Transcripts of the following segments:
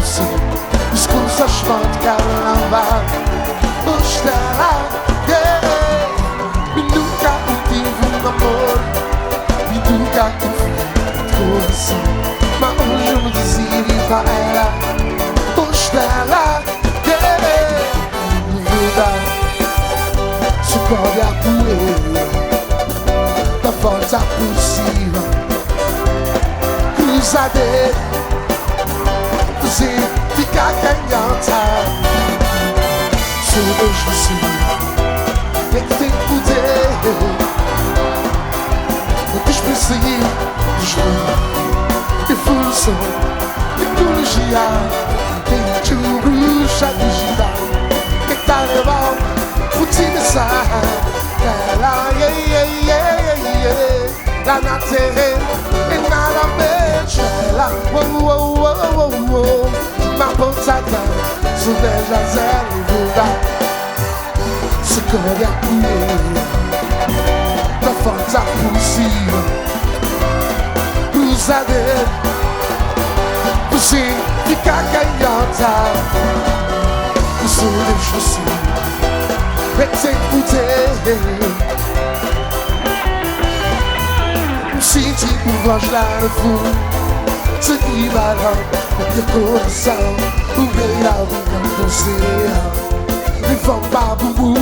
você. Excusas de carnaval, está lá, e nunca tive um amor, e nunca tive coração. Mas hoje eu me dizia para ela, está lá, verdade, sacode a poeira da volta por cima, cruzadeira, você fica canhota. Sou Deus do céu, é que tem poder. Não quis perseguir, desvio, evolução, tecnologia, tem de bruxa digital. Que tá legal, utiliza ela, lá na terra, e nada mexe ela, na pontada, sou 10 a 0 e vou dar. Sacode a poeira da força possível, cruzadeira, você fica canhota. Eu sou Deus do céu, é que tem poder. Senti por voz lá no fundo, senti barão no meu coração. O beirão não conselho, me vão babu.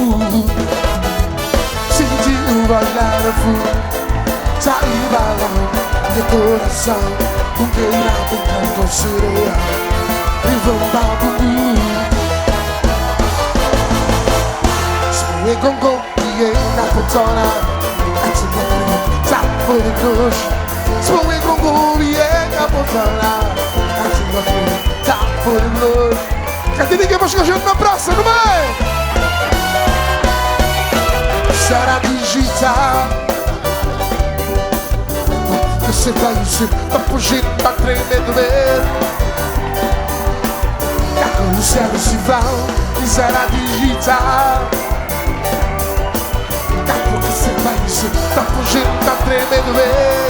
Senti por voz lá no fundo, senti barão no meu coração. O beirão não conselho, me vão babu. Spui con compie na potona, for the push, so we gon' go yeah, up on top for the Lord. Cadê ninguém mais gente na praça, não vai? Será digital? Você vai ser pra fugir, pra tremer do medo. Carro no céu se vão, e será digital? Você vai ser, tá fugindo, tá tremendo bem.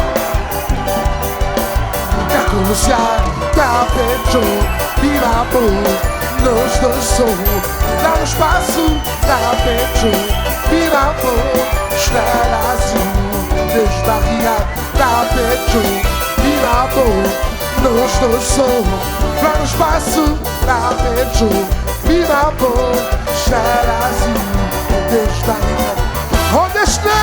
Carro no céu, tá pecho, viva amor. Nós dois somos, dá no espaço, tá pecho, viva amor. Estrela azul, desbarriado, tá pecho, viva amor. Nós dois somos, dá no espaço, tá pecho, viva amor. Estrela azul, desbarriado. Onde está?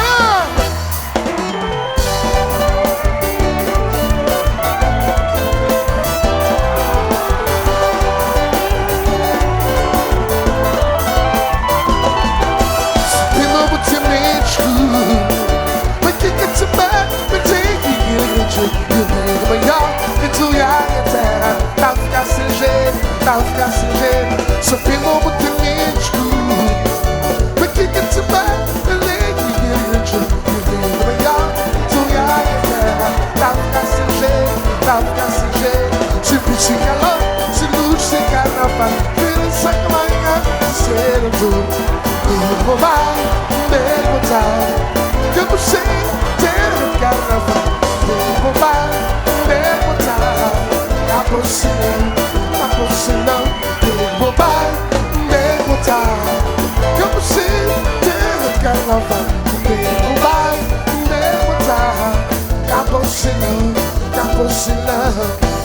So people would do me true, but you get to back and lay you get se piscina lá, se luz, se carnaval, vira essa manhã, ser o tudo, vou vai, perguntar, que eu não sei ter o carnaval, vou vai, perguntar, a você não, vou vai, perguntar, que eu não sei ter o carnaval, vou vai, perguntar, a você não. Você não.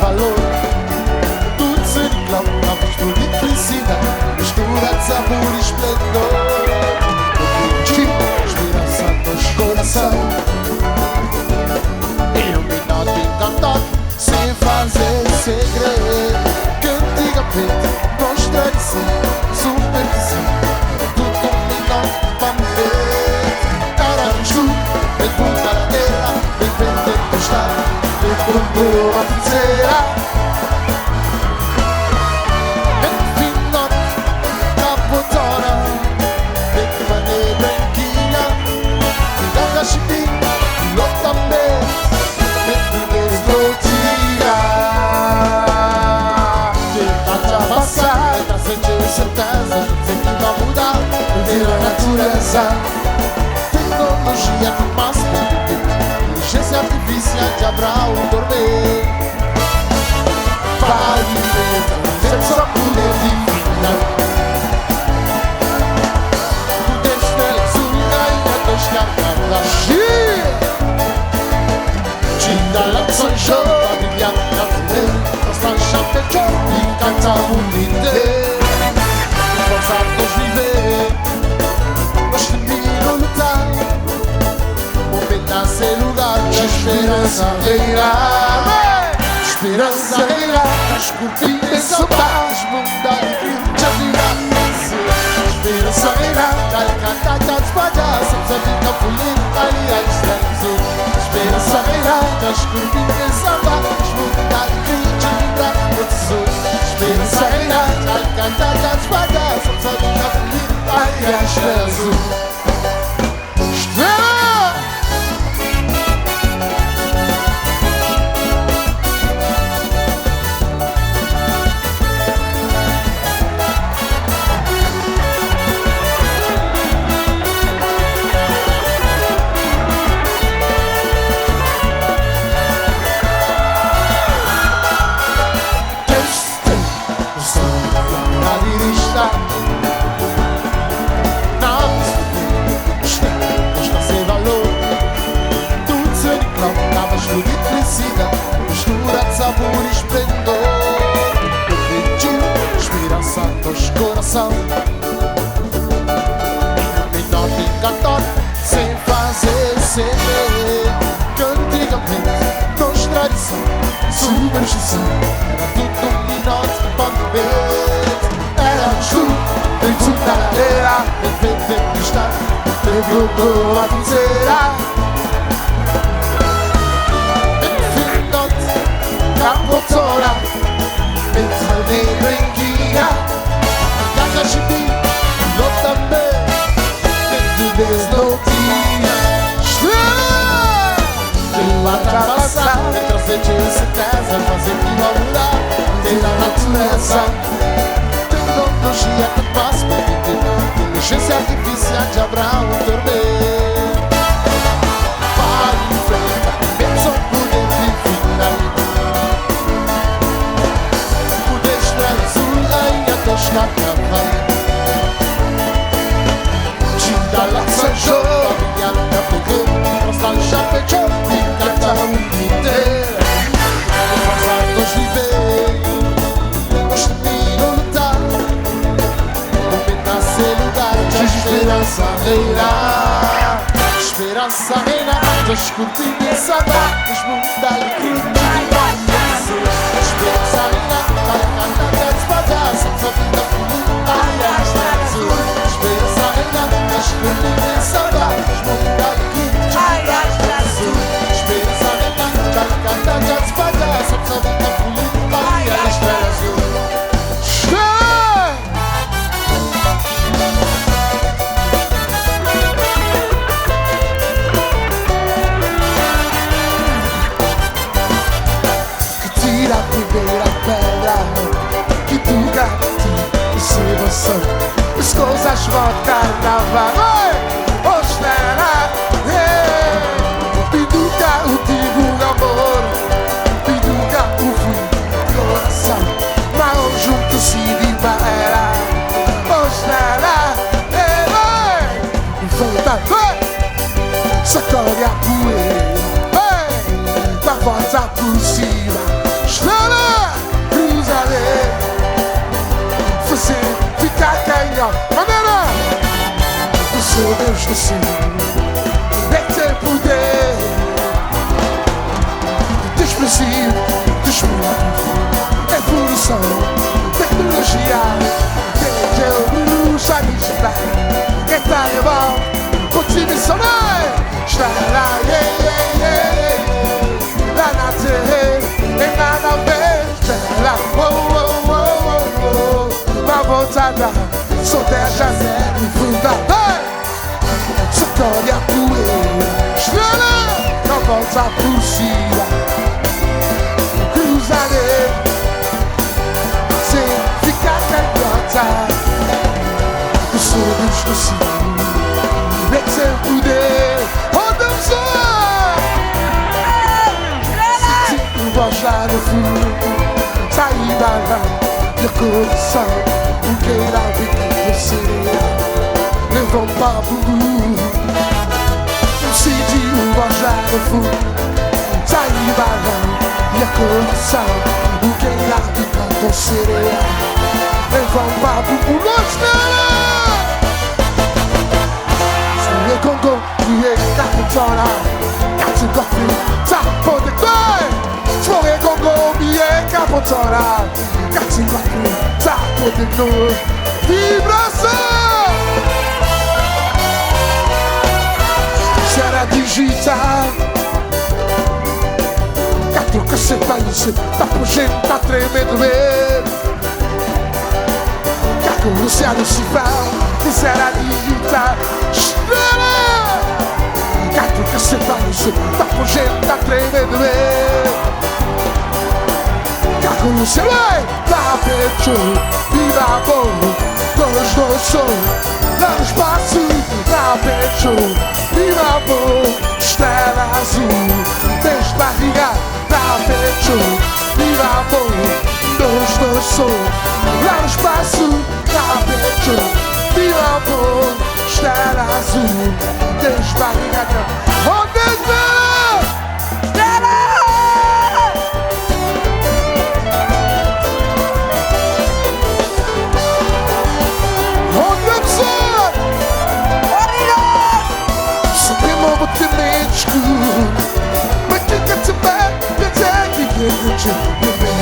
valor. Tudo seria novos, tudo de felicidade, mistura de sabor e esplendor. Inspiração nos coração, iluminado e encantado, sem fazer segredo. Que antigamente nós tradição, superstição, tudo combinado para me ver. Cara no sul, vem com caradeira, vem pentecostal, vem com boa feiticeira. Vem fino na botona, vem com maneira branquinha, vem da chipinha, lota bem. tecnologia do máximo, inteligência artificial de Abraão dormir. Vai ver só poder divina. Tudo estrela azul, rainha dos carnaval. Cinta la sunshine, a brilhar na frente. Nossa chapa de choque, canta bonita. Forçados viver, nós terminamos lutar. Momentos em lugar da esperança reinar. Esperança reinar, descobrir essa paz, mudar e te virar. Esperança reinar, cantar das palhas, sempre fica feliz, aliás, estranho. Esperança reinar, descobrir essa paz, mudar e te virar. Esperança reinar, cantar das palhas, sempre fica feliz, aliás, estranho. Mistura de sabor e esplendor. Eu pedi esperança nos coração. Menor vingador, sem fazer ceder. Que antigamente, nos tradição, superstição, era tudo minote para ver. Era justo, dentro da lareira. Teve estar, teve a viseira. Capotora, entra negro em guia. Gaga chibi, não também. Dentro desnotia. Eu atravessar, trazer certeza, fazer que vai mudar. Ter a natureza. Tecnologia que passa por mim. Inteligência artificial de Abraão dormir. Vai em frente, pensa o poder divino. Carnaval, Cinta la sunshine, a brilhar na fogueira. Nossa chapa de choque, canta inteira. Forçados viver, nós terminamos lutar. Momentos em lugar de esperança reinar. Esperança reinar, descobrir e saudar. Desmudar e cruzar. Esperança reinar, cantar das palhas, só vida feliz, aliás, azul. Esperança reinar, descobrir e saudar. Desmudar e cruzar. Azul. Esperança reinar, cantar das palhas, só vida feliz, aliás, azul. Tira a primeira pedra que tu garantiu observação. As coisas vão carnaval. Ostera, Piduca, o digo amor. Piduca, o fim, coração. Mas junto se libera. Ostera, volta, sacode a poeira. Da volta por cima. Estrela, cruzarei. Você fica canhão. Maneira. O seu Deus do céu é ter poder. Desprezível, desmoronado. Evolução, tecnologia. Desde o bruxa digital. Que tá igual. Continuação, estrela, la nature. E nada vez, uma voltada, solteira já zero e funda. Sacode a poeira, estrela, não volta por cima. Cruzarei, sem ficar canhota. Os sonhos do céu, vem sem poder. já no fundo. Sair da minha coração, o que irá vir você levou para o mundo. Decidiu já no fundo. Sair da minha coração, o que irá vir você levou para o mundo. Suje Kongo, je kaputora, kaczy gofry, za podekoj. Suje Kongo, je kaputora, kaczy gofry, za podekoj. Vibração! Será digital. Quatro que se faz, tá por gente, tá tremendo mesmo. Caco, Luciano Cifral, será digital. Quatro que se faz, tá por gente, tá tremendo mesmo. Caco, Luciano, tá pecho, viva bom, dois sou, lá no espaço, tá pecho, viva bom, estrela azul, desbarriga, tá pecho, viva bom, dois sou, lá no espaço, tá pecho, viva bom, estrela azul, desbarriga, onde está? Mas que te vai dizer que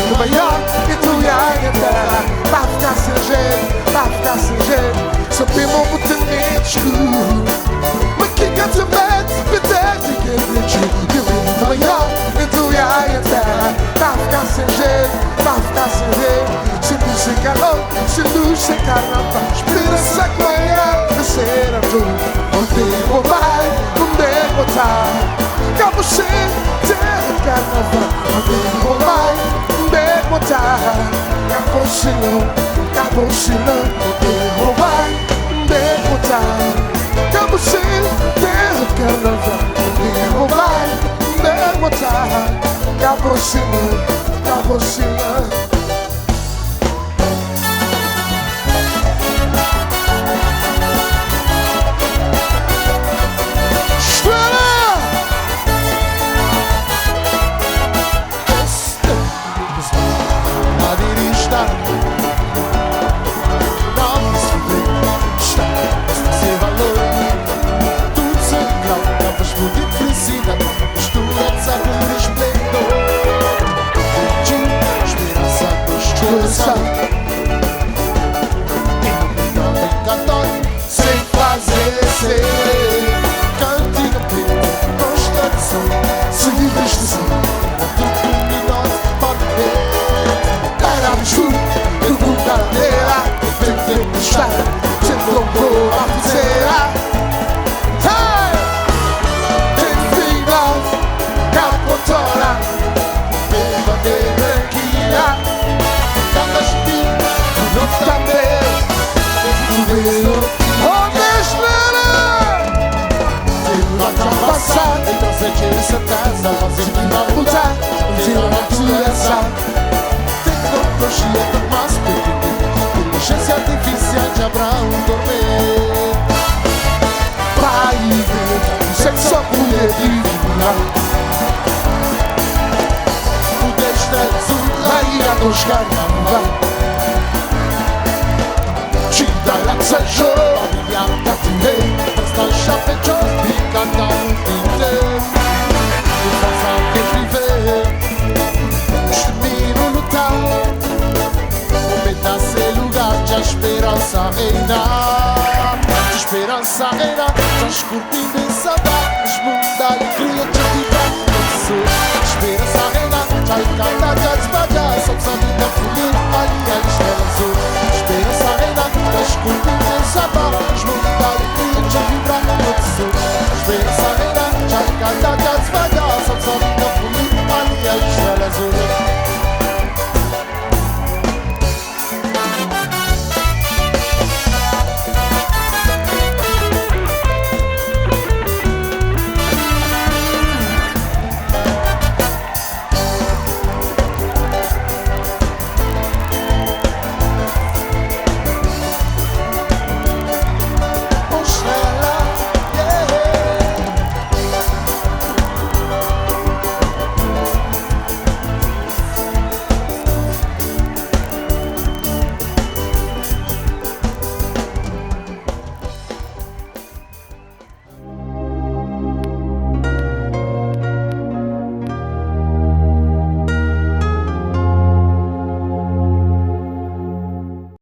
no maior e tu ia entrar. Vai ficar sem jeito, vai ficar sem jeito. Sabemos muito escuro. Mas que te vai dizer que no maior e tu ia entrar. Vai ficar sem jeito, vai ficar sem jeito. Se luz sem calor, se luz sem carnaval. Esperança que amanhã será tudo. Onde vou vai, onde vou estar. Acabo sem ter carnaval. Onde vou vai, onde vou estar. Acabou se não, onde vou vai, onde vou estar. Acabo sem ter carnaval. Onde vou vai, onde vou estar. Acabou se não. Sem fazer ser cantiga preta, constelação, se livres de si, tudo luminoso pode ver. Cara de chuva, eu vou cadeira, tem que estar, sem trocou a fizeira. Tem vida, capotora, verdadeira guia, cada espinho, não também. Então sente essa casa, fazendo uma mudar, tira a natureza. Tecnologia do mais pequeno, inteligência artificial de Abraão dormir. Pai e Deus, sexo, mulher divina. O destreza, La ira dos carnaval. Cita la tsajo, Bianca Tine, sta chapeccio di cantante. E faz a viver, destino lutar. O pedaço é lugar de esperança reina. De esperança reina, estás curtindo e saudades, muita alegria de viver. Esperança reina, já encanta, já desmaia, só precisa de fluir, ali a estrela azul. Esperança reina, estás curtindo e saudades, muita alegria de vibrar no sul. Esperança reina, já encanta, já desmaia.